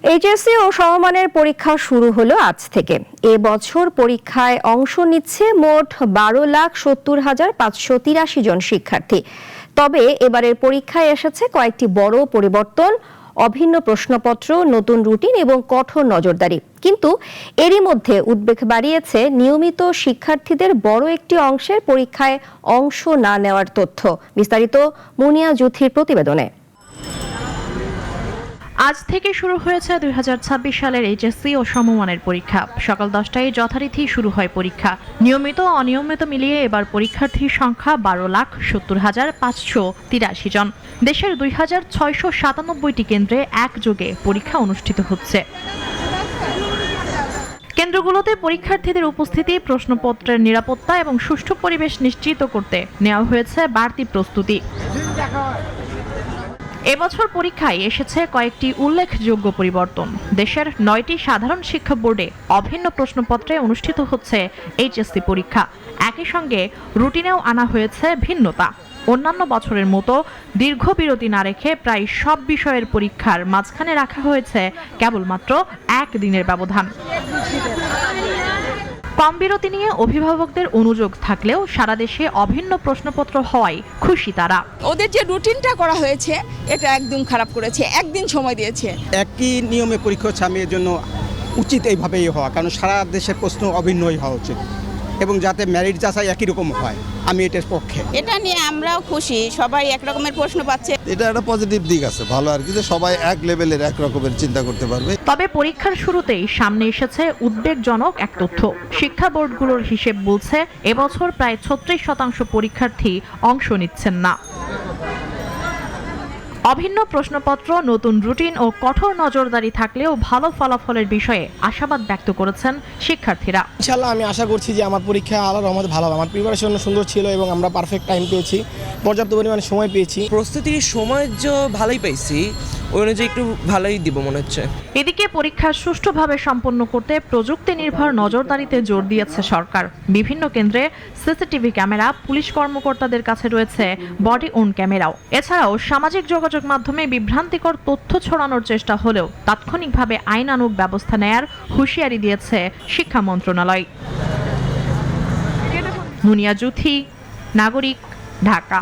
HSC ও সমমানের পরীক্ষা শুরু হলো আজ থেকে। এবছর পরীক্ষায় অংশ নিচ্ছে মোট 12,70,583 জন শিক্ষার্থী। তবে এবারের পরীক্ষায় এসেছে কয়েকটি বড় পরিবর্তন, অভিন্ন প্রশ্নপত্র, নতুন রুটিন এবং কঠোর নজরদারি। কিন্তু এরই মধ্যে উদ্বেগ বাড়িয়েছে নিয়মিত শিক্ষার্থীদের বড় একটি অংশের পরীক্ষায় অংশ না নেওয়ার তথ্য। বিস্তারিত মুনিয়া জুথির প্রতিবেদনে। আজ থেকে শুরু হয়েছে 2026 সালের এইচএসসি ও সমমানের পরীক্ষা। সকাল 10টায় যথারীতি শুরু হয় পরীক্ষা। নিয়মিত অনিয়মিত মিলিয়ে এবার পরীক্ষার্থীর সংখ্যা 12,70,583 জন। দেশের 2,697টি কেন্দ্রে একযোগে পরীক্ষা অনুষ্ঠিত হচ্ছে। কেন্দ্রগুলোতে পরীক্ষার্থীদের উপস্থিতি, প্রশ্নপত্রের নিরাপত্তা এবং সুষ্ঠু পরিবেশ নিশ্চিত করতে নেওয়া হয়েছে বাড়তি প্রস্তুতি। এবছর পরীক্ষায় এসেছে কয়েকটি উল্লেখযোগ্য পরিবর্তন। দেশের 9টি সাধারণ শিক্ষা বোর্ডে অভিন্ন প্রশ্নপত্রে অনুষ্ঠিত হচ্ছে এইচএসসি পরীক্ষা। একই সঙ্গে রুটিনেও আনা হয়েছে ভিন্নতা। অন্যান্য বছরের মতো দীর্ঘ বিরতি না রেখে প্রায় সব বিষয়ের পরীক্ষার মাঝখানে রাখা হয়েছে কেবলমাত্র 1 দিনের ব্যবধান। কম বিরতি নিয়ে অভিভাবকদের অনুযোগ থাকলেও সারা দেশে অভিন্ন প্রশ্নপত্র হওয়ায় খুশি তারা। ওদের যে রুটিনটা করা হয়েছে এটা একদম খারাপ করেছে, একদিন সময় দিয়েছে। একই নিয়মে পরীক্ষা হচ্ছে, আমি এর জন্য উচিত এইভাবেই হওয়া, কারণ সারা দেশের প্রশ্ন অভিন্নই হওয়া উচিত এবং যাতে মেরিট যাচাই একই রকম হয়, আমি এটার পক্ষে। এটা নিয়ে আমরাও খুশি, সবাই এক রকমের প্রশ্ন পাচ্ছে। এটা একটা পজিটিভ দিক আছে, ভালো আর কি, যে সবাই এক লেভেলের এক রকমের চিন্তা করতে পারবে। তবে পরীক্ষার শুরুতেই সামনে এসেছে উদ্বেগজনক এক তথ্য। শিক্ষা বোর্ডগুলোর হিসেব বলছে এবছর প্রায় 36% পরীক্ষার্থী অংশ নিচ্ছেন না। অভিন্ন প্রশ্নপত্র, নতুন রুটিন ও কঠোর নজরদারি থাকলেও ভালো ফলাফলের বিষয়ে আশাবাদ ব্যক্ত করেছেন শিক্ষার্থীরা। ইনশাআল্লাহ আমি আশা করছি যে আমার পরীক্ষা আল্লাহর রহমতে ভালো হবে। আমার প্রিপারেশন সুন্দর ছিল এবং আমরা পারফেক্ট টাইম পেয়েছি, পর্যাপ্ত পরিমাণে সময় পেয়েছি। প্রস্তুতির সময় ভালোই পাইছি, ওই অনুযায়ী একটু ভালোই দিব মনে হচ্ছে। এদিকে পরীক্ষা সুষ্ঠুভাবে সম্পন্ন করতে প্রযুক্তি নির্ভর নজরদারিতে জোর দিয়েছে সরকার। বিভিন্ন কেন্দ্রে সিসিটিভি ক্যামেরা, পুলিশ কর্মকর্তাদের কাছে রয়েছে বডি ওন ক্যামেরাও। এছাড়াও সামাজিক যোগাযোগ মাধ্যমে বিভ্রান্তিকর তথ্য ছড়ানোর চেষ্টা হলেও তাৎক্ষণিকভাবে আইনানুগ ব্যবস্থা নেয়ার হুঁশিয়ারি দিয়েছে শিক্ষা মন্ত্রণালয়। মুনিয়া জুথি, নাগরিক, ঢাকা।